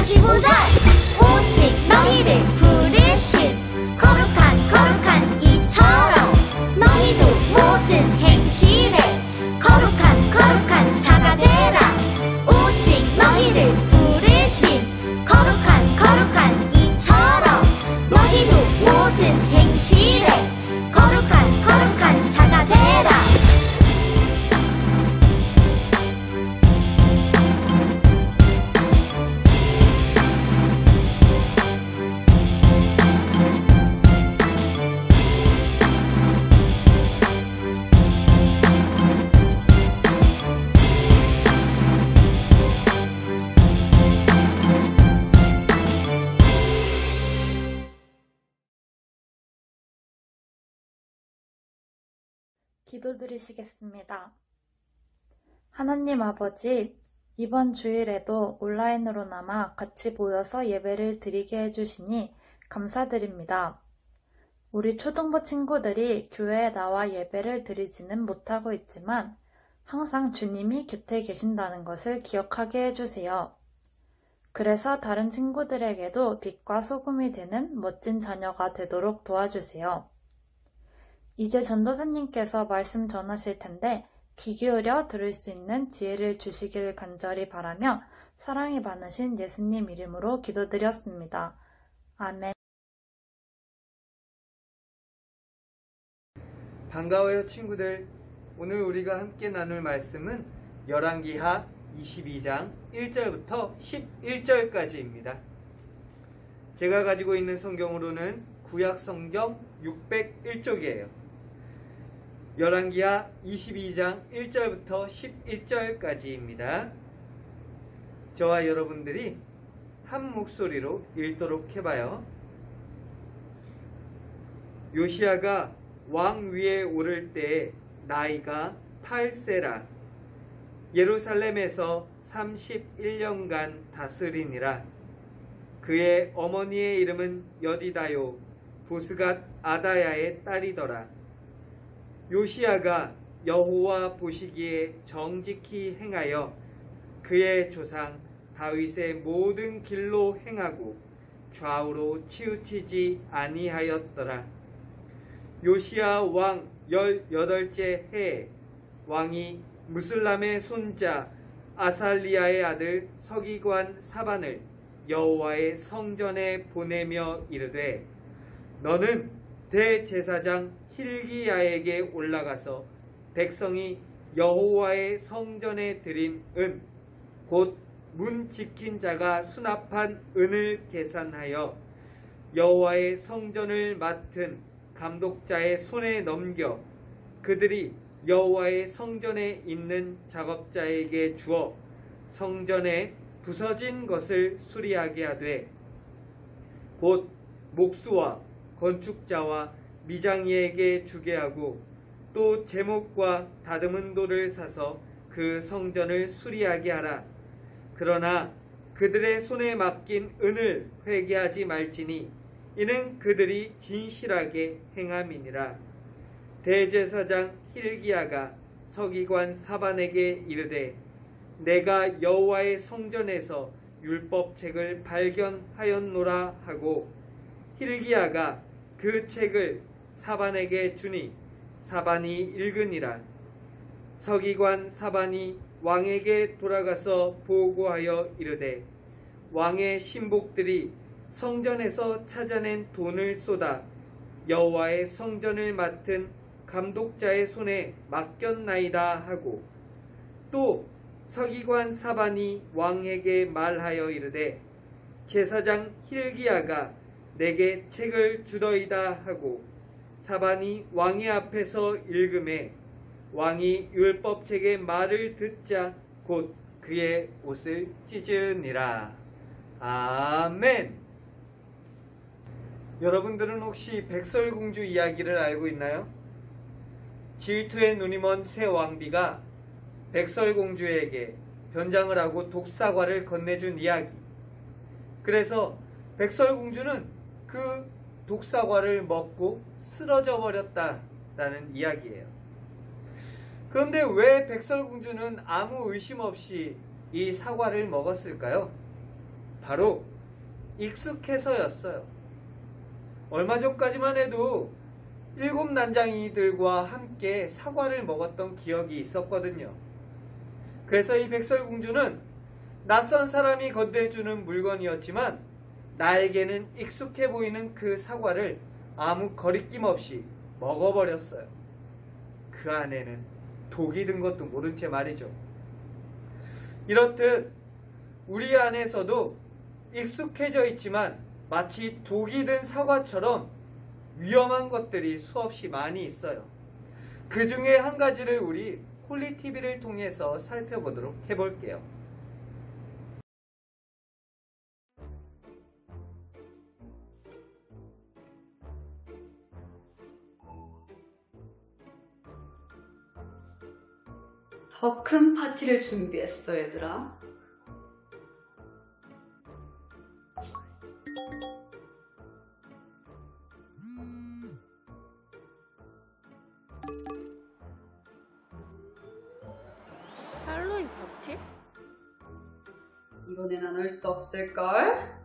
다시 보자. 오직 너희를 부르신 거룩한 이처럼 너희도 모든 행실에 거룩한 자가 되라. 오직 너희를 부르신 거룩한 이처럼 너희도 모든 행실에 거룩한 자가 되라. 기도드리시겠습니다. 하나님 아버지, 이번 주일에도 온라인으로나마 같이 모여서 예배를 드리게 해주시니 감사드립니다. 우리 초등부 친구들이 교회에 나와 예배를 드리지는 못하고 있지만 항상 주님이 곁에 계신다는 것을 기억하게 해주세요. 그래서 다른 친구들에게도 빛과 소금이 되는 멋진 자녀가 되도록 도와주세요. 이제 전도사님께서 말씀 전하실 텐데 귀 기울여 들을 수 있는 지혜를 주시길 간절히 바라며 사랑이 많으신 예수님 이름으로 기도드렸습니다. 아멘. 반가워요 친구들. 오늘 우리가 함께 나눌 말씀은 열왕기하 22장 1절부터 11절까지입니다. 제가 가지고 있는 성경으로는 구약 성경 601쪽이에요. 열왕기하 22장 1절부터 11절까지입니다. 저와 여러분들이 한 목소리로 읽도록 해봐요. 요시야가 왕 위에 오를 때에 나이가 8세라. 예루살렘에서 31년간 다스리니라. 그의 어머니의 이름은 여디다요 보스갓 아다야의 딸이더라. 요시야가 여호와 보시기에 정직히 행하여 그의 조상 다윗의 모든 길로 행하고 좌우로 치우치지 아니하였더라. 요시야 왕 18째 해에 왕이 무슬람의 손자 아살리야의 아들 서기관 사반을 여호와의 성전에 보내며 이르되 너는 대제사장 힐기야에게 올라가서 백성이 여호와의 성전에 드린 은 곧 문 지킨 자가 수납한 은을 계산하여 여호와의 성전을 맡은 감독자의 손에 넘겨 그들이 여호와의 성전에 있는 작업자에게 주어 성전에 부서진 것을 수리하게 하되 곧 목수와 건축자와 미장이에게 주게 하고 또 제목과 다듬은 돌을 사서 그 성전을 수리하게 하라. 그러나 그들의 손에 맡긴 은을 회개하지 말지니 이는 그들이 진실하게 행함이니라. 대제사장 힐기야가 서기관 사반에게 이르되 내가 여호와의 성전에서 율법책을 발견하였노라 하고 힐기야가 그 책을 사반에게 주니 사반이 읽으니라. 서기관 사반이 왕에게 돌아가서 보고하여 이르되 왕의 신복들이 성전에서 찾아낸 돈을 쏟아 여호와의 성전을 맡은 감독자의 손에 맡겼나이다 하고 또 서기관 사반이 왕에게 말하여 이르되 제사장 힐기야가 내게 책을 주더이다 하고 사반이 왕의 앞에서 읽음에 왕이 율법책의 말을 듣자 곧 그의 옷을 찢으니라. 아멘. 여러분들은 혹시 백설공주 이야기를 알고 있나요? 질투에 눈이 먼 새 왕비가 백설공주에게 변장을 하고 독사과를 건네준 이야기. 그래서 백설공주는 그 독사과를 먹고 쓰러져 버렸다라는 이야기예요. 그런데 왜 백설공주는 아무 의심 없이 이 사과를 먹었을까요? 바로 익숙해서였어요. 얼마 전까지만 해도 7 난장이들과 함께 사과를 먹었던 기억이 있었거든요. 그래서 이 백설공주는 낯선 사람이 건네주는 물건이었지만 나에게는 익숙해 보이는 그 사과를 아무 거리낌 없이 먹어버렸어요. 그 안에는 독이 든 것도 모른 채 말이죠. 이렇듯 우리 안에서도 익숙해져 있지만 마치 독이 든 사과처럼 위험한 것들이 수없이 많이 있어요. 그 중에 한 가지를 우리 홀리TV를 통해서 살펴보도록 해볼게요. 더 큰 파티를 준비했어, 얘들아. 할로윈 파티? 이번엔 안 올 수 없을걸?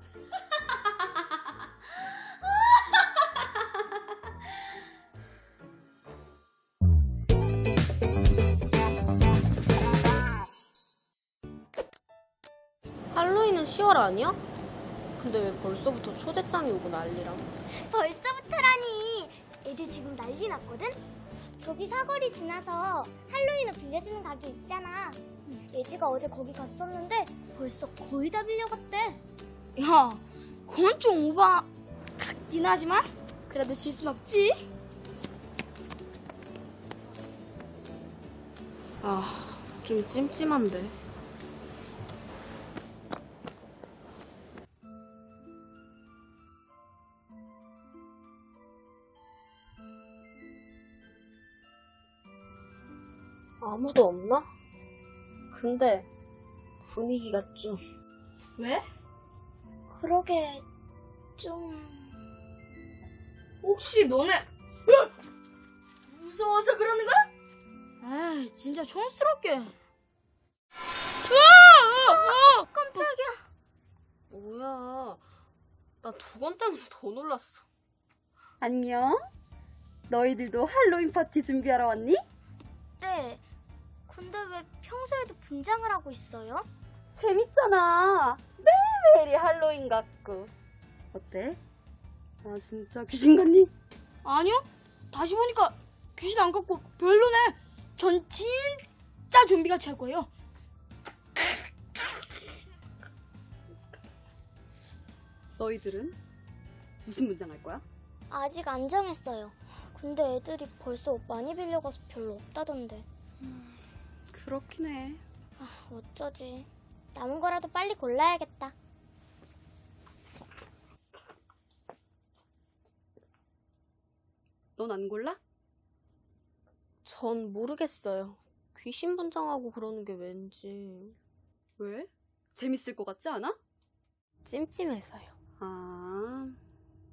할로윈은 10월 아니야? 근데 왜 벌써부터 초대장이 오고 난리람? 벌써부터라니. 애들 지금 난리 났거든? 저기 사거리 지나서 할로윈을 빌려주는 가게 있잖아. 예지가 어제 거기 갔었는데 벌써 거의 다 빌려갔대. 야, 그건 좀 오바 같긴 하지만 그래도 질 순 없지. 아, 좀 찜찜한데. 아무도 없나? 근데 분위기가 좀... 왜? 그러게 좀... 혹시 너네 무서워서 그러는 거야? 에이, 진짜 촌스럽게. 깜짝이야. 뭐야, 나 두 번 때문에 더 놀랐어. 안녕? 너희들도 할로윈 파티 준비하러 왔니? 네. 근데 왜 평소에도 분장을 하고 있어요? 재밌잖아. 매일매일이 할로윈 같고. 어때? 아, 진짜 귀신 같니? 아니요, 다시 보니까 귀신 안 같고 별로네. 전 진짜 좀비같이 할 거예요. 너희들은 무슨 분장 할 거야? 아직 안 정했어요. 근데 애들이 벌써 옷 많이 빌려가서 별로 없다던데. 그렇긴 해. 어쩌지. 남은 거라도 빨리 골라야겠다. 넌 안 골라? 전 모르겠어요. 귀신 분장하고 그러는 게 왠지... 왜? 재밌을 것 같지 않아? 찜찜해서요. 아,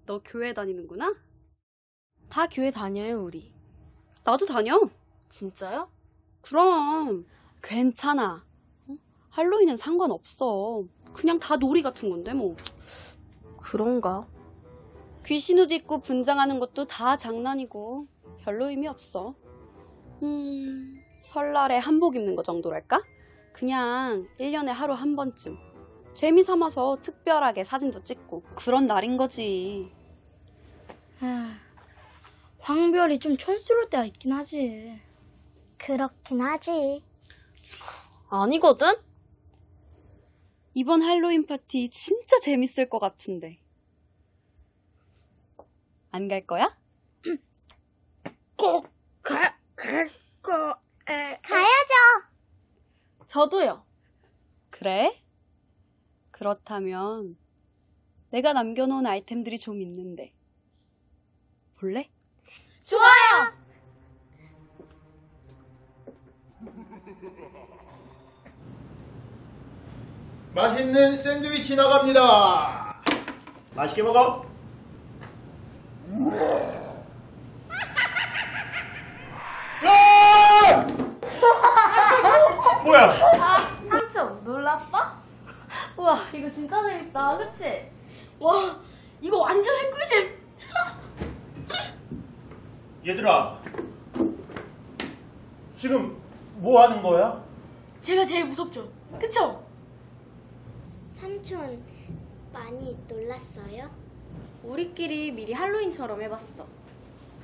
너 교회 다니는구나? 다 교회 다녀요, 우리. 나도 다녀. 진짜요? 그럼 괜찮아. 할로윈은 상관없어. 그냥 다 놀이 같은 건데 뭐. 그런가? 귀신 옷 입고 분장하는 것도 다 장난이고 별로 의미 없어. 설날에 한복 입는 거 정도랄까? 그냥 1년에 하루 한 번쯤 재미 삼아서 특별하게 사진도 찍고 그런 날인 거지. 황별이 좀 촌스러울 때가 있긴 하지. 그렇긴 하지. 아니거든? 이번 할로윈 파티 진짜 재밌을 것 같은데. 안 갈 거야? 꼭 갈 거에. 가야죠. 저도요. 그래? 그렇다면 내가 남겨놓은 아이템들이 좀 있는데 볼래? 좋아요. 맛있는 샌드위치 나갑니다. 맛있게 먹어. 야! 뭐야? 삼촌, 놀랐어? 우와, 이거 진짜 재밌다. 그치? 와, 이거 완전 핵꿀잼. 얘들아, 지금 뭐 하는 거야? 제가 제일 무섭죠? 그쵸? 삼촌, 많이 놀랐어요? 우리끼리 미리 할로윈처럼 해봤어.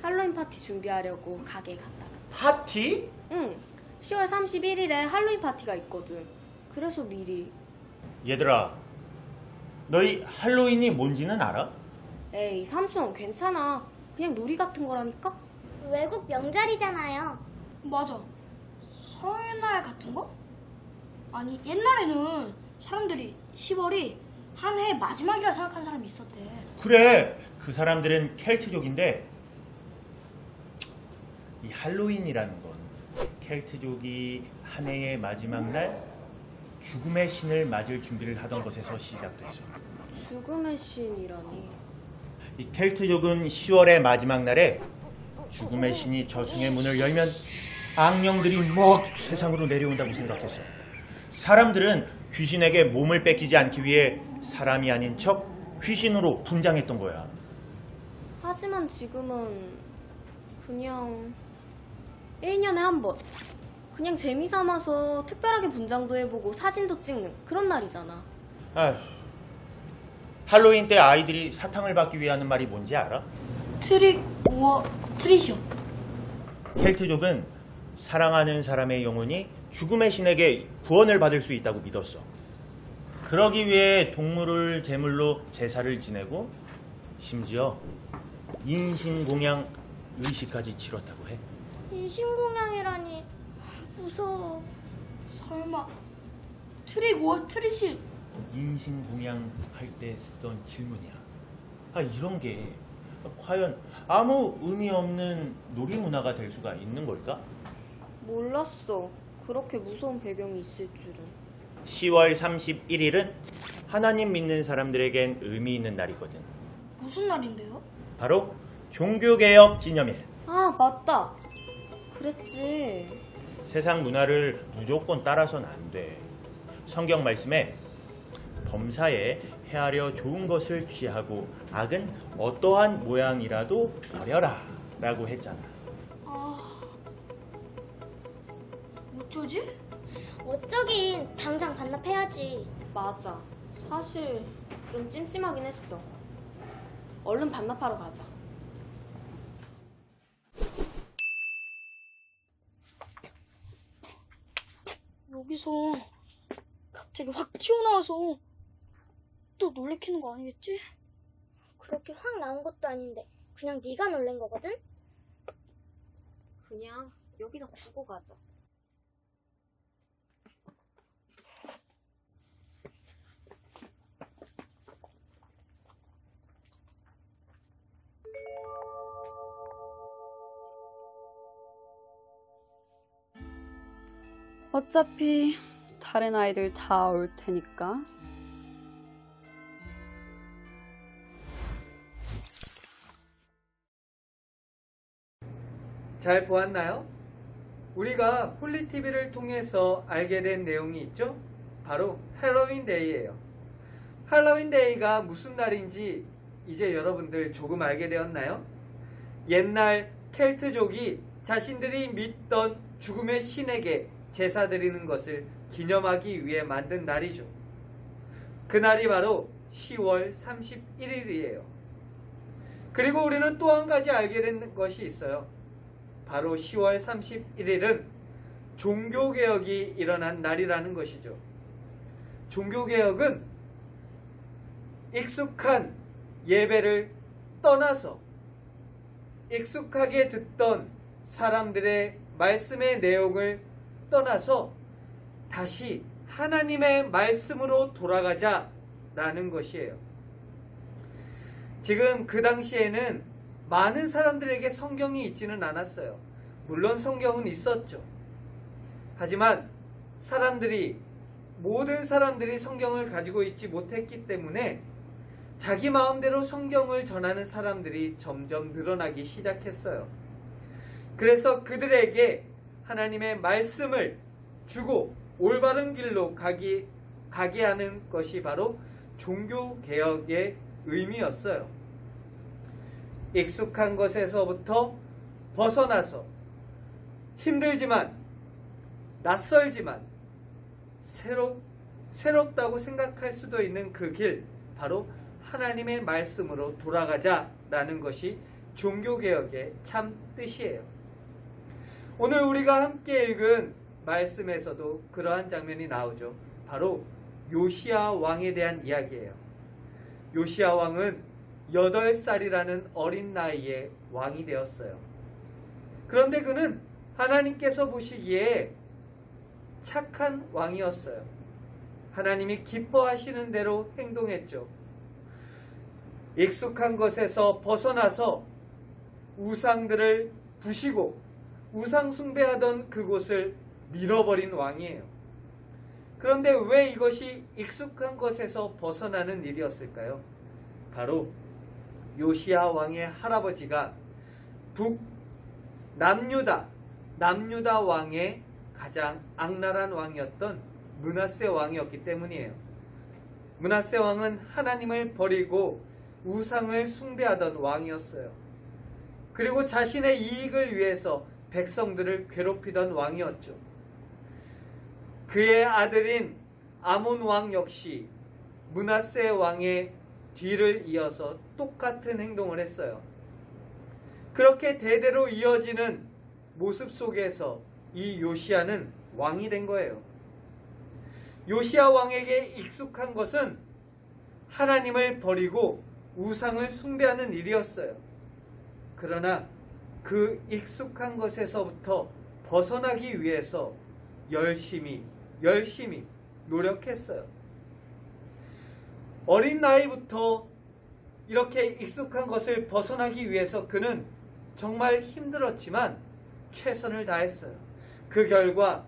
할로윈 파티 준비하려고 가게에 갔다가. 파티? 응, 10월 31일에 할로윈 파티가 있거든. 그래서 미리. 얘들아, 너희 할로윈이 뭔지는 알아? 에이, 삼촌 괜찮아. 그냥 놀이 같은 거라니까? 외국 명절이잖아요. 맞아. 설날 같은 거? 아니, 옛날에는 사람들이 10월이 한 해 마지막이라 생각하는 사람이 있었대. 그래, 그 사람들은 켈트족인데 이 할로윈이라는 건 켈트족이 한 해의 마지막 날 죽음의 신을 맞을 준비를 하던 것에서 시작됐어. 죽음의 신이라니. 이 켈트족은 10월의 마지막 날에 죽음의 신이 저승의 문을 열면 악령들이 막 세상으로 내려온다고 생각했어. 사람들은 귀신에게 몸을 뺏기지 않기 위해 사람이 아닌 척 귀신으로 분장했던 거야. 하지만 지금은 그냥 1년에 한 번. 그냥 재미삼아서 특별하게 분장도 해보고 사진도 찍는 그런 날이잖아. 아휴, 할로윈 때 아이들이 사탕을 받기 위해 하는 말이 뭔지 알아? 트릭, 트릿이요. 켈트족은 사랑하는 사람의 영혼이 죽음의 신에게 구원을 받을 수 있다고 믿었어. 그러기 위해 동물을 제물로 제사를 지내고 심지어 인신공양 의식까지 치렀다고 해. 인신공양이라니 무서워. 설마 트릭, 트릿이 인신공양 할 때 쓰던 질문이야. 이런 게 과연 아무 의미 없는 놀이 문화가 될 수가 있는 걸까? 몰랐어. 그렇게 무서운 배경이 있을 줄은. 10월 31일은 하나님 믿는 사람들에겐 의미 있는 날이거든. 무슨 날인데요? 바로 종교개혁 기념일. 아, 맞다. 그랬지. 세상 문화를 무조건 따라서는 안 돼. 성경 말씀에 범사에 헤아려 좋은 것을 취하고 악은 어떠한 모양이라도 버려라 라고 했잖아. 어쩌지? 어쩌긴 당장 반납해야지. 맞아. 사실 좀 찜찜하긴 했어. 얼른 반납하러 가자. 여기서 갑자기 확 튀어나와서 또 놀래키는 거 아니겠지? 그렇게 확 나온 것도 아닌데 그냥 네가 놀란 거거든? 그냥 여기다 두고 가자. 어차피 다른 아이들 다 올 테니까. 잘 보았나요? 우리가 폴리TV를 통해서 알게 된 내용이 있죠? 바로 할로윈 데이예요. 할로윈 데이가 무슨 날인지 이제 여러분들 조금 알게 되었나요? 옛날 켈트족이 자신들이 믿던 죽음의 신에게 제사 드리는 것을 기념하기 위해 만든 날이죠. 그날이 바로 10월 31일이에요. 그리고 우리는 또 한 가지 알게 된 것이 있어요. 바로 10월 31일은 종교개혁이 일어난 날이라는 것이죠. 종교개혁은 익숙한 예배를 떠나서 익숙하게 듣던 사람들의 말씀의 내용을 떠나서 다시 하나님의 말씀으로 돌아가자라는 것이에요. 지금 그 당시에는 많은 사람들에게 성경이 있지는 않았어요. 물론 성경은 있었죠. 하지만 모든 사람들이 성경을 가지고 있지 못했기 때문에 자기 마음대로 성경을 전하는 사람들이 점점 늘어나기 시작했어요. 그래서 그들에게 하나님의 말씀을 주고 올바른 길로 가게 하는 것이 바로 종교개혁의 의미였어요. 익숙한 것에서부터 벗어나서 힘들지만 낯설지만 새롭다고 생각할 수도 있는 그 길, 바로 하나님의 말씀으로 돌아가자라는 것이 종교개혁의 참 뜻이에요. 오늘 우리가 함께 읽은 말씀에서도 그러한 장면이 나오죠. 바로 요시야 왕에 대한 이야기예요. 요시야 왕은 8살이라는 어린 나이에 왕이 되었어요. 그런데 그는 하나님께서 보시기에 착한 왕이었어요. 하나님이 기뻐하시는 대로 행동했죠. 익숙한 것에서 벗어나서 우상들을 부시고 우상 숭배하던 그곳을 밀어버린 왕이에요. 그런데 왜 이것이 익숙한 것에서 벗어나는 일이었을까요? 바로 요시야 왕의 할아버지가 남유다 왕의 가장 악랄한 왕이었던 므낫세 왕이었기 때문이에요. 므낫세 왕은 하나님을 버리고 우상을 숭배하던 왕이었어요. 그리고 자신의 이익을 위해서 백성들을 괴롭히던 왕이었죠. 그의 아들인 아몬 왕 역시 므낫세 왕의 뒤를 이어서 똑같은 행동을 했어요. 그렇게 대대로 이어지는 모습 속에서 이 요시야는 왕이 된 거예요. 요시야 왕에게 익숙한 것은 하나님을 버리고 우상을 숭배하는 일이었어요. 그러나 그 익숙한 것에서부터 벗어나기 위해서 열심히 노력했어요. 어린 나이부터 이렇게 익숙한 것을 벗어나기 위해서 그는 정말 힘들었지만 최선을 다했어요. 그 결과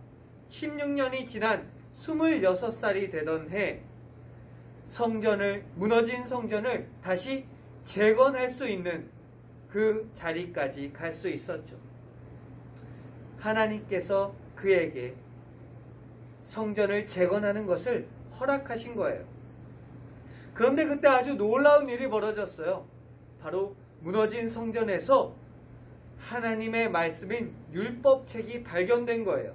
16년이 지난 26살이 되던 해 무너진 성전을 다시 재건할 수 있는 그 자리까지 갈 수 있었죠. 하나님께서 그에게 성전을 재건하는 것을 허락하신 거예요. 그런데 그때 아주 놀라운 일이 벌어졌어요. 바로 무너진 성전에서 하나님의 말씀인 율법책이 발견된 거예요.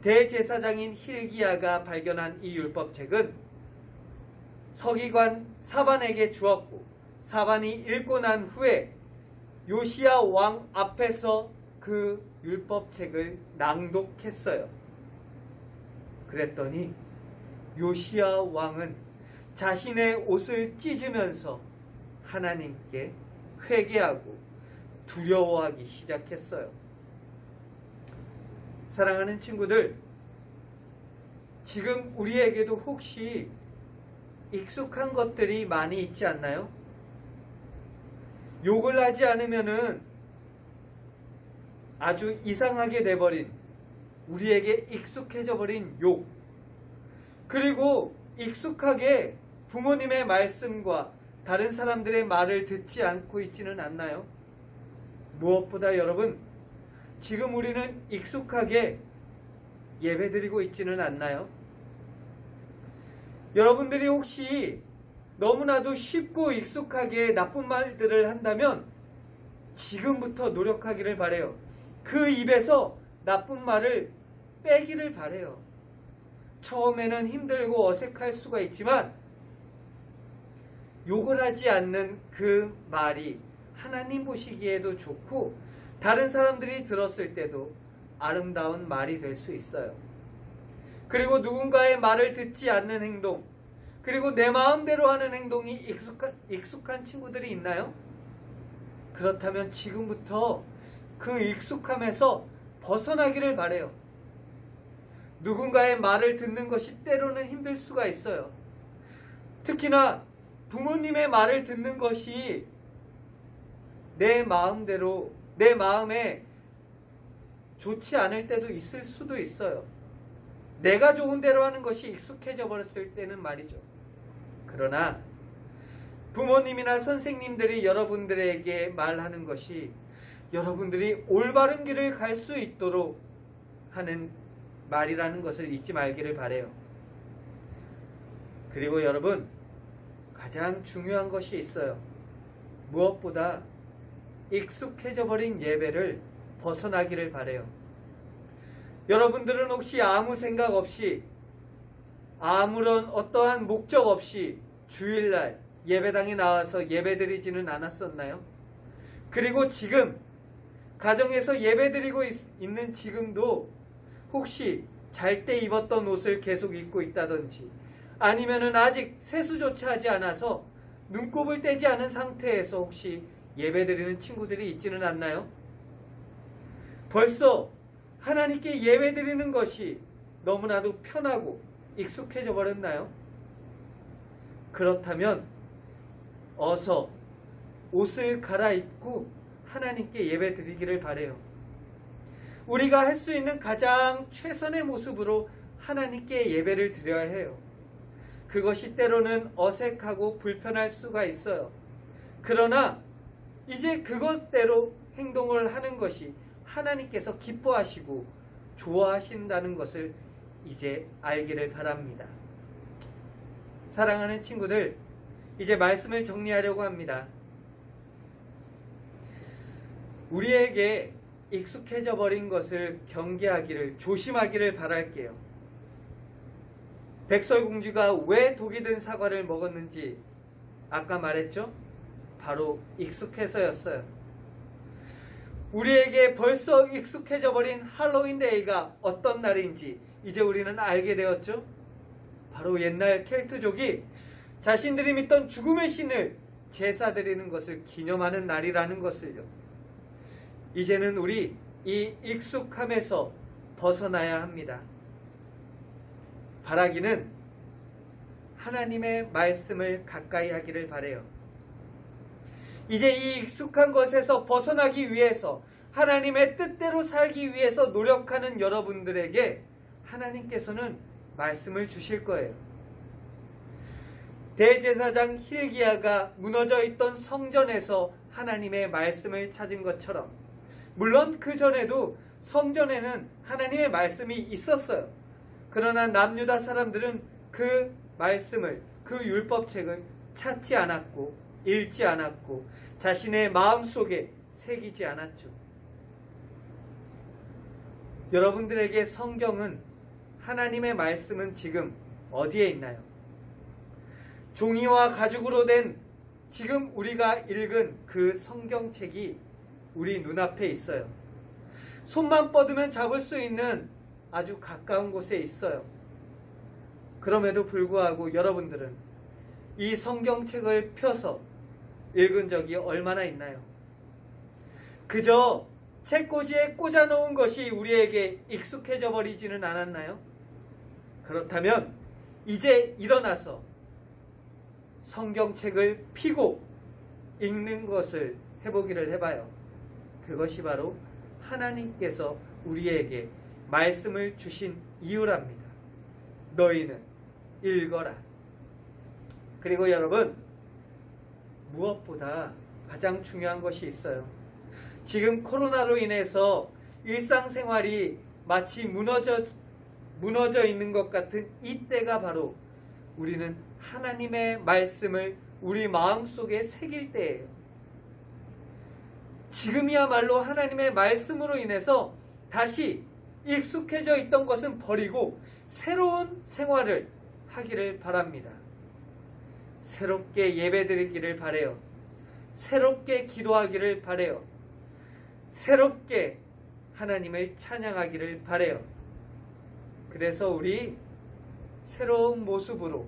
대제사장인 힐기야가 발견한 이 율법책은 서기관 사반에게 주었고, 사반이 읽고 난 후에 요시야 왕 앞에서 그 율법책을 낭독했어요. 그랬더니 요시야 왕은 자신의 옷을 찢으면서 하나님께 회개하고 두려워하기 시작했어요. 사랑하는 친구들, 지금 우리에게도 혹시 익숙한 것들이 많이 있지 않나요? 욕을 하지 않으면은 아주 이상하게 돼버린, 우리에게 익숙해져 버린 욕, 그리고 익숙하게 부모님의 말씀과 다른 사람들의 말을 듣지 않고 있지는 않나요? 무엇보다 여러분, 지금 우리는 익숙하게 예배드리고 있지는 않나요? 여러분들이 혹시 너무나도 쉽고 익숙하게 나쁜 말들을 한다면 지금부터 노력하기를 바래요. 그 입에서 나쁜 말을 빼기를 바래요. 처음에는 힘들고 어색할 수가 있지만 욕을 하지 않는 그 말이 하나님 보시기에도 좋고 다른 사람들이 들었을 때도 아름다운 말이 될 수 있어요. 그리고 누군가의 말을 듣지 않는 행동, 그리고 내 마음대로 하는 행동이 익숙한 친구들이 있나요? 그렇다면 지금부터 그 익숙함에서 벗어나기를 바래요. 누군가의 말을 듣는 것이 때로는 힘들 수가 있어요. 특히나 부모님의 말을 듣는 것이 내 마음대로, 내 마음에 좋지 않을 때도 있을 수도 있어요. 내가 좋은 대로 하는 것이 익숙해져 버렸을 때는 말이죠. 그러나 부모님이나 선생님들이 여러분들에게 말하는 것이 여러분들이 올바른 길을 갈 수 있도록 하는 말이라는 것을 잊지 말기를 바래요. 그리고 여러분, 가장 중요한 것이 있어요. 무엇보다 익숙해져 버린 예배를 벗어나기를 바래요. 여러분들은 혹시 아무 생각 없이, 아무런 어떠한 목적 없이 주일날 예배당에 나와서 예배드리지는 않았었나요? 그리고 지금 가정에서 예배드리고 있는 지금도 혹시 잘 때 입었던 옷을 계속 입고 있다든지, 아니면은 아직 세수조차 하지 않아서 눈곱을 떼지 않은 상태에서 혹시 예배드리는 친구들이 있지는 않나요? 벌써 하나님께 예배드리는 것이 너무나도 편하고 익숙해져 버렸나요? 그렇다면 어서 옷을 갈아입고 하나님께 예배드리기를 바래요. 우리가 할 수 있는 가장 최선의 모습으로 하나님께 예배를 드려야 해요. 그것이 때로는 어색하고 불편할 수가 있어요. 그러나 이제 그것대로 행동을 하는 것이 하나님께서 기뻐하시고 좋아하신다는 것을 이제 알기를 바랍니다. 사랑하는 친구들, 이제 말씀을 정리하려고 합니다. 우리에게 익숙해져 버린 것을 경계하기를, 조심하기를 바랄게요. 백설공주가 왜 독이 든 사과를 먹었는지 아까 말했죠? 바로 익숙해서였어요. 우리에게 벌써 익숙해져 버린 할로윈 데이가 어떤 날인지 이제 우리는 알게 되었죠? 바로 옛날 켈트족이 자신들이 믿던 죽음의 신을 제사 드리는 것을 기념하는 날이라는 것을요. 이제는 우리 이 익숙함에서 벗어나야 합니다. 바라기는 하나님의 말씀을 가까이 하기를 바래요. 이제 이 익숙한 것에서 벗어나기 위해서, 하나님의 뜻대로 살기 위해서 노력하는 여러분들에게 하나님께서는 말씀을 주실 거예요. 대제사장 hil기야가 무너져 있던 성전에서 하나님의 말씀을 찾은 것처럼, 물론 그 전에도 성전에는 하나님의 말씀이 있었어요. 그러나 남유다 사람들은 그 말씀을, 그 율법책을 찾지 않았고 읽지 않았고 자신의 마음속에 새기지 않았죠. 여러분들에게 성경은, 하나님의 말씀은 지금 어디에 있나요? 종이와 가죽으로 된 지금 우리가 읽은 그 성경책이 우리 눈앞에 있어요. 손만 뻗으면 잡을 수 있는 아주 가까운 곳에 있어요. 그럼에도 불구하고 여러분들은 이 성경책을 펴서 읽은 적이 얼마나 있나요? 그저 책꽂이에 꽂아놓은 것이 우리에게 익숙해져 버리지는 않았나요? 그렇다면 이제 일어나서 성경책을 펴고 읽는 것을 해보기를 해봐요. 그것이 바로 하나님께서 우리에게 말씀을 주신 이유랍니다. 너희는 읽어라. 그리고 여러분, 무엇보다 가장 중요한 것이 있어요. 지금 코로나로 인해서 일상생활이 마치 무너져 있는 것 같은 이때가 바로 우리는 하나님의 말씀을 우리 마음속에 새길 때예요. 지금이야말로 하나님의 말씀으로 인해서 다시 익숙해져 있던 것은 버리고 새로운 생활을 하기를 바랍니다. 새롭게 예배드리기를 바래요. 새롭게 기도하기를 바래요. 새롭게 하나님을 찬양하기를 바래요. 그래서 우리 새로운 모습으로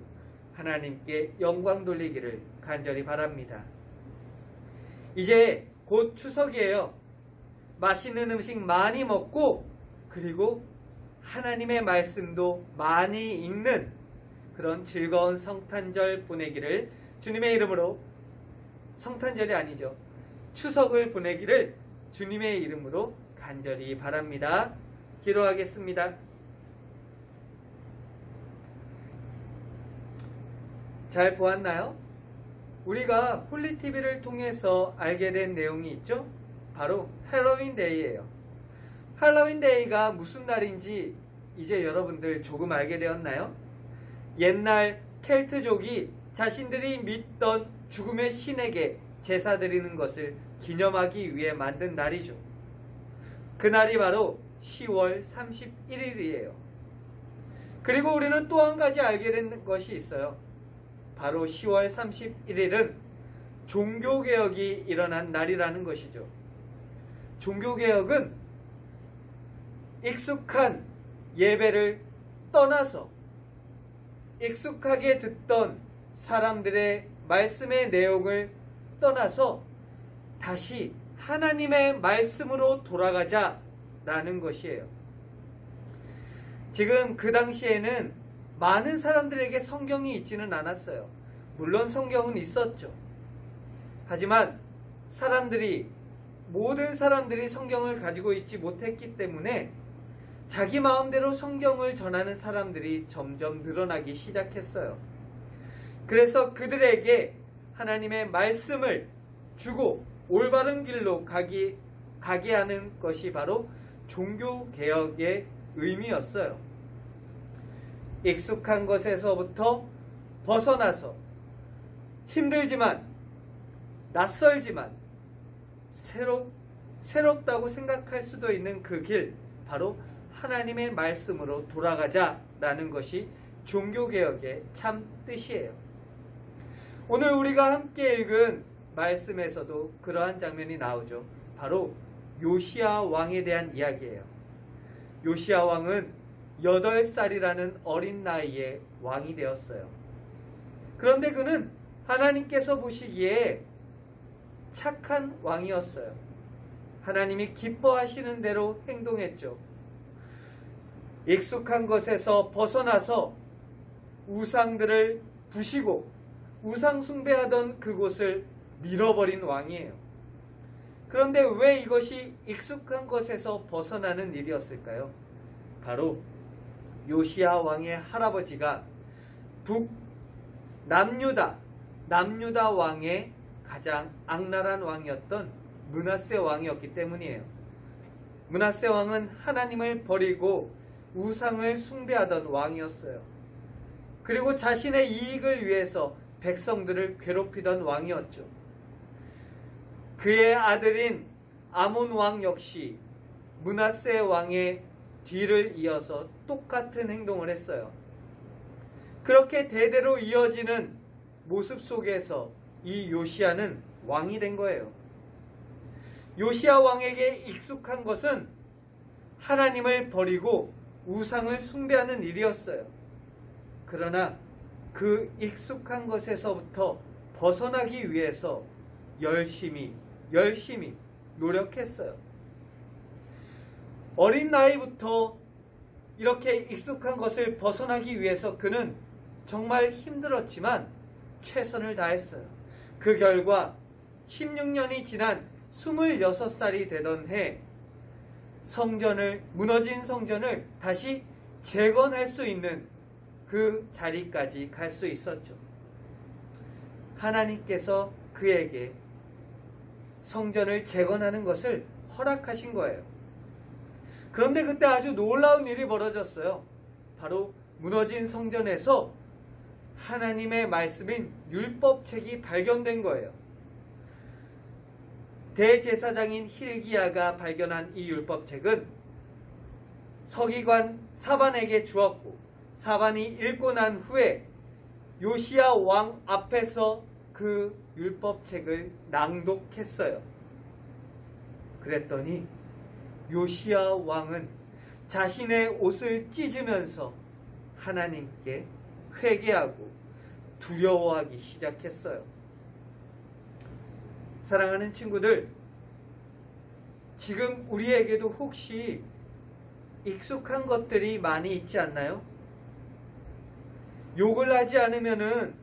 하나님께 영광 돌리기를 간절히 바랍니다. 이제 곧 추석이에요. 맛있는 음식 많이 먹고, 그리고 하나님의 말씀도 많이 읽는 그런 즐거운 성탄절 보내기를 주님의 이름으로, 성탄절이 아니죠, 추석을 보내기를 주님의 이름으로 간절히 바랍니다. 기도하겠습니다. 잘 보았나요? 우리가 홀리TV를 통해서 알게 된 내용이 있죠? 바로 할로윈 데이예요. 할로윈 데이가 무슨 날인지 이제 여러분들 조금 알게 되었나요? 옛날 켈트족이 자신들이 믿던 죽음의 신에게 제사 드리는 것을 기념하기 위해 만든 날이죠. 그날이 바로 10월 31일이에요. 그리고 우리는 또 한 가지 알게 된 것이 있어요. 바로 10월 31일은 종교개혁이 일어난 날이라는 것이죠. 종교개혁은 익숙한 예배를 떠나서 익숙하게 듣던 사람들의 말씀의 내용을 떠나서 다시 하나님의 말씀으로 돌아가자라는 것이에요. 지금 그 당시에는 많은 사람들에게 성경이 있지는 않았어요. 물론 성경은 있었죠. 하지만 모든 사람들이 성경을 가지고 있지 못했기 때문에 자기 마음대로 성경을 전하는 사람들이 점점 늘어나기 시작했어요. 그래서 그들에게 하나님의 말씀을 주고 올바른 길로 가게 하는 것이 바로 종교개혁의 의미였어요. 익숙한 것에서부터 벗어나서 힘들지만 낯설지만 새롭다고 생각할 수도 있는 그 길, 바로 하나님의 말씀으로 돌아가자라는 것이 종교개혁의 참 뜻이에요. 오늘 우리가 함께 읽은 말씀에서도 그러한 장면이 나오죠. 바로 요시야 왕에 대한 이야기예요. 요시야 왕은 8살이라는 어린 나이에 왕이 되었어요. 그런데 그는 하나님께서 보시기에 착한 왕이었어요. 하나님이 기뻐하시는 대로 행동했죠. 익숙한 것에서 벗어나서 우상들을 부시고 우상 숭배하던 그곳을 밀어버린 왕이에요. 그런데 왜 이것이 익숙한 것에서 벗어나는 일이었을까요? 바로 요시야 왕의 할아버지가 남유다 왕의 가장 악랄한 왕이었던 므낫세 왕이었기 때문이에요. 므낫세 왕은 하나님을 버리고 우상을 숭배하던 왕이었어요. 그리고 자신의 이익을 위해서 백성들을 괴롭히던 왕이었죠. 그의 아들인 아몬 왕 역시 므낫세 왕의 뒤를 이어서 똑같은 행동을 했어요. 그렇게 대대로 이어지는 모습 속에서 이 요시야는 왕이 된 거예요. 요시야 왕에게 익숙한 것은 하나님을 버리고 우상을 숭배하는 일이었어요. 그러나 그 익숙한 것에서부터 벗어나기 위해서 열심히 노력했어요. 어린 나이부터 이렇게 익숙한 것을 벗어나기 위해서 그는 정말 힘들었지만 최선을 다했어요. 그 결과 16년이 지난 26살이 되던 해 무너진 성전을 다시 재건할 수 있는 그 자리까지 갈 수 있었죠. 하나님께서 그에게 성전을 재건하는 것을 허락하신 거예요. 그런데 그때 아주 놀라운 일이 벌어졌어요. 바로 무너진 성전에서 하나님의 말씀인 율법책이 발견된 거예요. 대제사장인 힐기야가 발견한 이 율법책은 서기관 사반에게 주었고 사반이 읽고 난 후에 요시야 왕 앞에서 그 율법책을 낭독했어요. 그랬더니 요시야 왕은 자신의 옷을 찢으면서 하나님께 회개하고 두려워하기 시작했어요. 사랑하는 친구들, 지금 우리에게도 혹시 익숙한 것들이 많이 있지 않나요? 욕을 하지 않으면은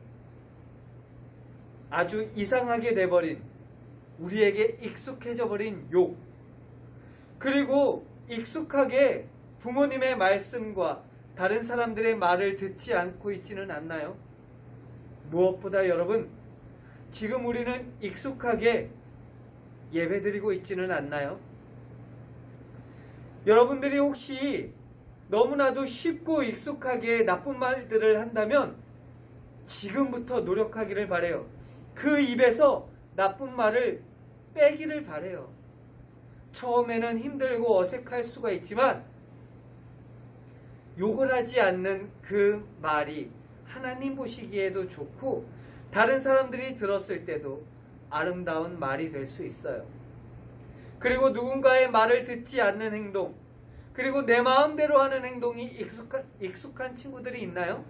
아주 이상하게 돼버린, 우리에게 익숙해져 버린 욕, 그리고 익숙하게 부모님의 말씀과 다른 사람들의 말을 듣지 않고 있지는 않나요? 무엇보다 여러분, 지금 우리는 익숙하게 예배드리고 있지는 않나요? 여러분들이 혹시 너무나도 쉽고 익숙하게 나쁜 말들을 한다면 지금부터 노력하기를 바래요. 그 입에서 나쁜 말을 빼기를 바래요. 처음에는 힘들고 어색할 수가 있지만 욕을 하지 않는 그 말이 하나님 보시기에도 좋고 다른 사람들이 들었을 때도 아름다운 말이 될 수 있어요. 그리고 누군가의 말을 듣지 않는 행동, 그리고 내 마음대로 하는 행동이 익숙한 친구들이 있나요?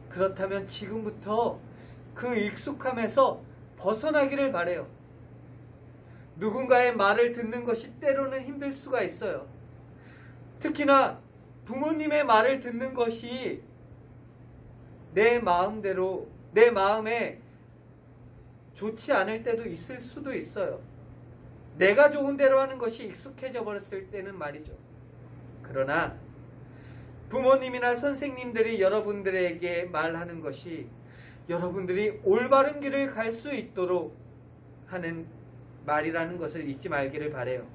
그렇다면 지금부터 그 익숙함에서 벗어나기를 바래요. 누군가의 말을 듣는 것이 때로는 힘들 수가 있어요. 특히나 부모님의 말을 듣는 것이 내 마음대로, 내 마음에 좋지 않을 때도 있을 수도 있어요. 내가 좋은 대로 하는 것이 익숙해져 버렸을 때는 말이죠. 그러나 부모님이나 선생님들이 여러분들에게 말하는 것이 여러분들이 올바른 길을 갈 수 있도록 하는 말이라는 것을 잊지 말기를 바래요.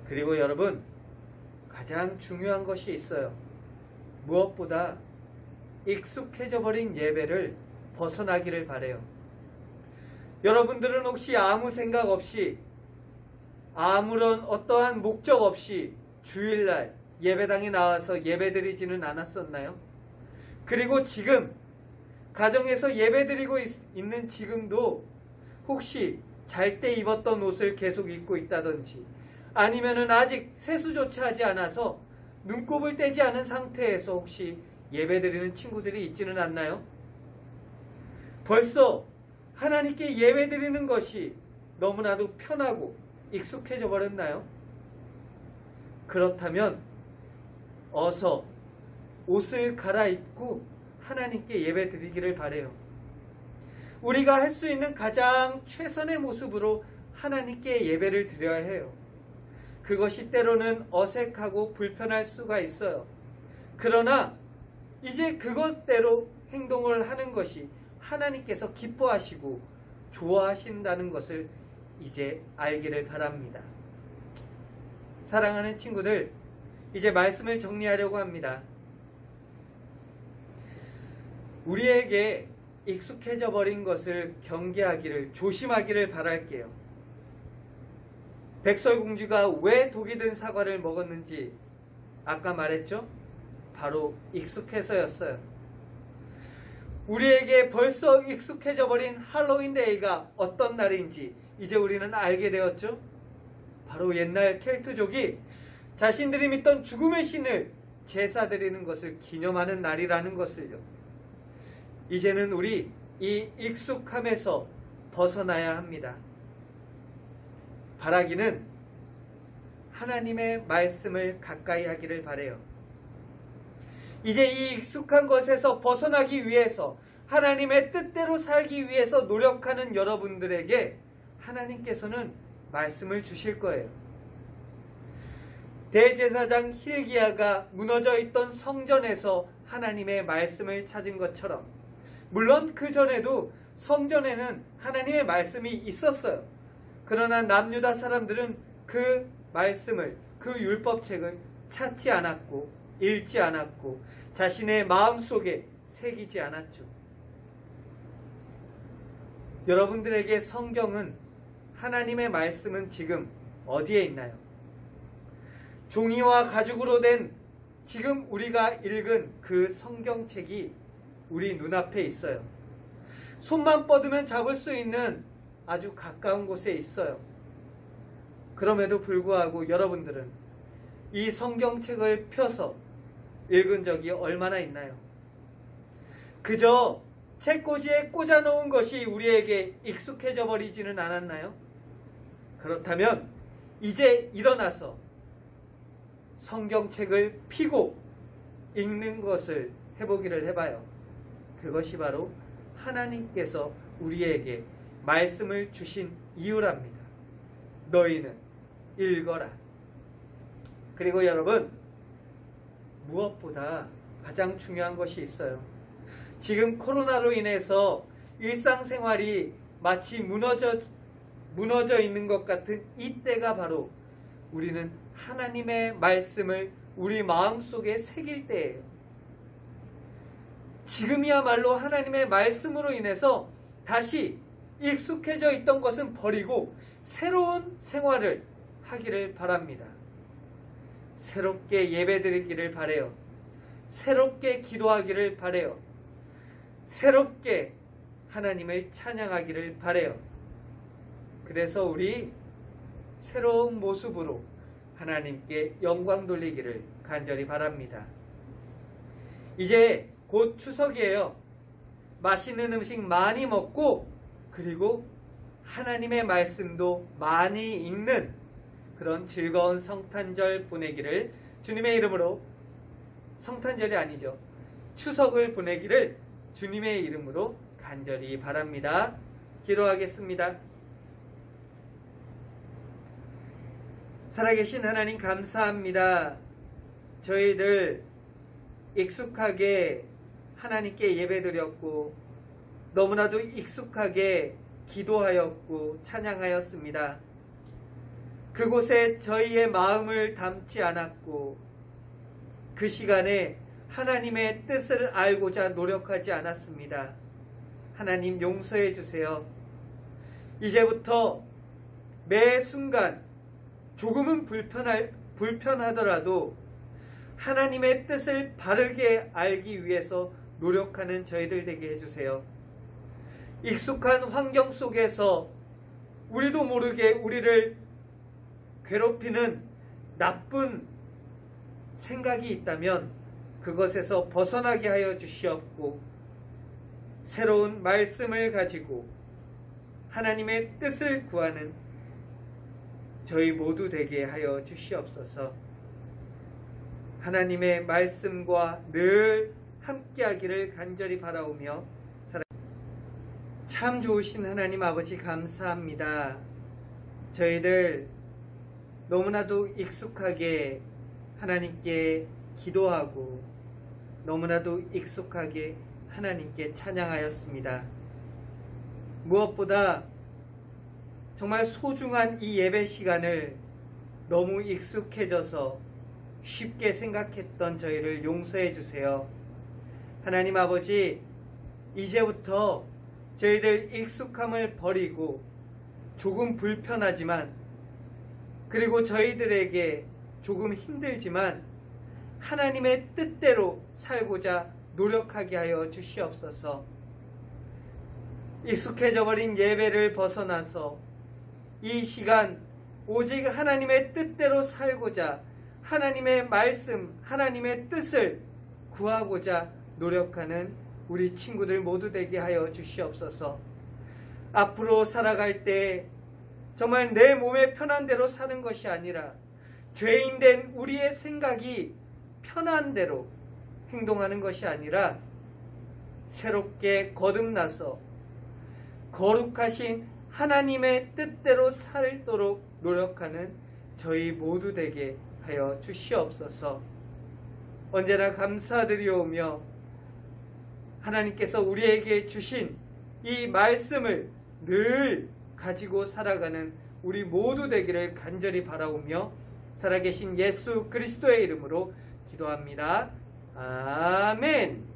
그리고 여러분, 가장 중요한 것이 있어요. 무엇보다 익숙해져 버린 예배를 벗어나기를 바래요. 여러분들은 혹시 아무 생각 없이, 아무런 어떠한 목적 없이 주일날 예배당에 나와서 예배드리지는 않았었나요? 그리고 지금 가정에서 예배드리고 있는 지금도 혹시 잘 때 입었던 옷을 계속 입고 있다든지 아니면은 아직 세수조차 하지 않아서 눈곱을 떼지 않은 상태에서 혹시 예배드리는 친구들이 있지는 않나요? 벌써 하나님께 예배드리는 것이 너무나도 편하고 익숙해져 버렸나요? 그렇다면 어서 옷을 갈아입고 하나님께 예배드리기를 바래요. 우리가 할 수 있는 가장 최선의 모습으로 하나님께 예배를 드려야 해요. 그것이 때로는 어색하고 불편할 수가 있어요. 그러나 이제 그것대로 행동을 하는 것이 하나님께서 기뻐하시고 좋아하신다는 것을 이제 알기를 바랍니다. 사랑하는 친구들, 이제 말씀을 정리하려고 합니다. 우리에게 익숙해져 버린 것을 경계하기를, 조심하기를 바랄게요. 백설공주가 왜 독이 든 사과를 먹었는지 아까 말했죠? 바로 익숙해서였어요. 우리에게 벌써 익숙해져 버린 할로윈 데이가 어떤 날인지 이제 우리는 알게 되었죠? 바로 옛날 켈트족이 자신들이 믿던 죽음의 신을 제사 드리는 것을 기념하는 날이라는 것을요. 이제는 우리 이 익숙함에서 벗어나야 합니다. 바라기는 하나님의 말씀을 가까이 하기를 바래요. 이제 이 익숙한 것에서 벗어나기 위해서, 하나님의 뜻대로 살기 위해서 노력하는 여러분들에게 하나님께서는 말씀을 주실 거예요. 대제사장 hil기야가 무너져 있던 성전에서 하나님의 말씀을 찾은 것처럼, 물론 그 전에도 성전에는 하나님의 말씀이 있었어요. 그러나 남유다 사람들은 그 말씀을, 그 율법책을 찾지 않았고 읽지 않았고 자신의 마음속에 새기지 않았죠. 여러분들에게 성경은, 하나님의 말씀은 지금 어디에 있나요? 종이와 가죽으로 된 지금 우리가 읽은 그 성경책이 우리 눈앞에 있어요. 손만 뻗으면 잡을 수 있는 아주 가까운 곳에 있어요. 그럼에도 불구하고 여러분들은 이 성경책을 펴서 읽은 적이 얼마나 있나요? 그저 책꽂이에 꽂아놓은 것이 우리에게 익숙해져 버리지는 않았나요? 그렇다면 이제 일어나서 성경책을 펴고 읽는 것을 해보기를 해봐요. 그것이 바로 하나님께서 우리에게 말씀을 주신 이유랍니다. 너희는 읽어라. 그리고 여러분, 무엇보다 가장 중요한 것이 있어요. 지금 코로나로 인해서 일상생활이 마치 무너져 있는 것 같은 이때가 바로 우리는 하나님의 말씀을 우리 마음속에 새길 때예요. 지금이야말로 하나님의 말씀으로 인해서 다시 익숙해져 있던 것은 버리고 새로운 생활을 하기를 바랍니다. 새롭게 예배드리기를 바라요. 새롭게 기도하기를 바라요. 새롭게 하나님을 찬양하기를 바라요. 그래서 우리 새로운 모습으로 하나님께 영광 돌리기를 간절히 바랍니다. 이제 곧 추석이에요. 맛있는 음식 많이 먹고 그리고 하나님의 말씀도 많이 읽는 그런 즐거운 성탄절 보내기를 주님의 이름으로, 성탄절이 아니죠, 추석을 보내기를 주님의 이름으로 간절히 바랍니다. 기도하겠습니다. 살아계신 하나님 감사합니다. 저희들 익숙하게 하나님께 예배드렸고 너무나도 익숙하게 기도하였고 찬양하였습니다. 그곳에 저희의 마음을 담지 않았고 그 시간에 하나님의 뜻을 알고자 노력하지 않았습니다. 하나님 용서해 주세요. 이제부터 매 순간 조금은 불편하더라도 하나님의 뜻을 바르게 알기 위해서 노력하는 저희들 되게 해주세요. 익숙한 환경 속에서 우리도 모르게 우리를 괴롭히는 나쁜 생각이 있다면 그것에서 벗어나게 하여 주시옵고 새로운 말씀을 가지고 하나님의 뜻을 구하는 저희 모두 되게 하여 주시옵소서. 하나님의 말씀과 늘 함께하기를 간절히 바라오며 참 좋으신 하나님 아버지 감사합니다. 저희들 너무나도 익숙하게 하나님께 기도하고 너무나도 익숙하게 하나님께 찬양하였습니다. 무엇보다 정말 소중한 이 예배 시간을 너무 익숙해져서 쉽게 생각했던 저희를 용서해 주세요. 하나님 아버지, 이제부터 저희들 익숙함을 버리고 조금 불편하지만 그리고 저희들에게 조금 힘들지만 하나님의 뜻대로 살고자 노력하게 하여 주시옵소서. 익숙해져 버린 예배를 벗어나서 이 시간 오직 하나님의 뜻대로 살고자 하나님의 말씀, 하나님의 뜻을 구하고자 노력하는 우리 친구들 모두 되게 하여 주시옵소서. 앞으로 살아갈 때 정말 내 몸에 편한 대로 사는 것이 아니라 죄인된 우리의 생각이 편한 대로 행동하는 것이 아니라 새롭게 거듭나서 거룩하신 하나님의 뜻대로 살도록 노력하는 저희 모두 되게 하여 주시옵소서. 언제나 감사드리오며 하나님께서 우리에게 주신 이 말씀을 늘 가지고 살아가는 우리 모두 되기를 간절히 바라오며 살아계신 예수 그리스도의 이름으로 기도합니다. 아멘.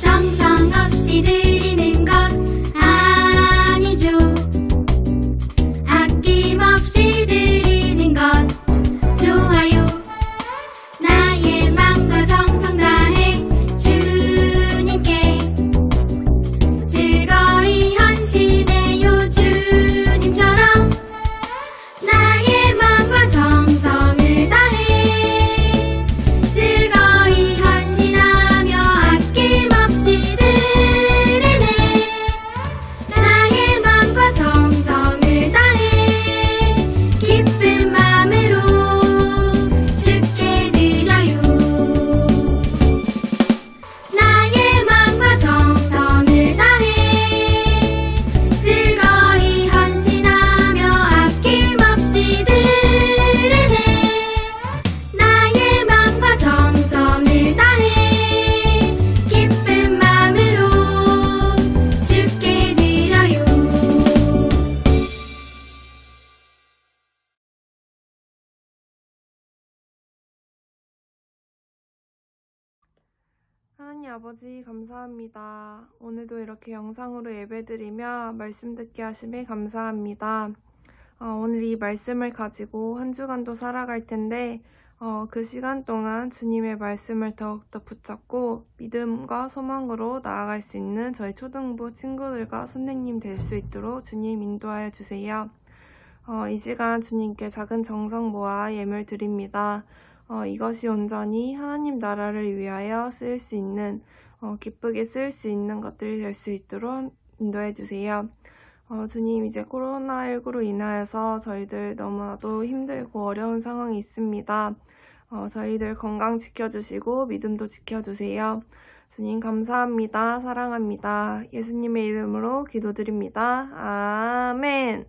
정성없이 드리는 것 아니죠. 아낌없이 드리는 것 좋아요. 나의 맘과 정성 다해 주님께 즐거이 헌신해요. 주 하나님 아버지 감사합니다. 오늘도 이렇게 영상으로 예배드리며 말씀 듣게 하심에 감사합니다. 오늘 이 말씀을 가지고 한 주간도 살아갈 텐데 그 시간 동안 주님의 말씀을 더욱더 붙잡고 믿음과 소망으로 나아갈 수 있는 저희 초등부 친구들과 선생님 될 수 있도록 주님 인도하여 주세요. 이 시간 주님께 작은 정성 모아 예물 드립니다. 이것이 온전히 하나님 나라를 위하여 쓰일 수 있는 기쁘게 쓸 수 있는 것들이 될 수 있도록 인도해 주세요. 주님, 이제 코로나19로 인하여서 저희들 너무나도 힘들고 어려운 상황이 있습니다. 저희들 건강 지켜주시고 믿음도 지켜주세요. 주님 감사합니다. 사랑합니다. 예수님의 이름으로 기도드립니다. 아멘.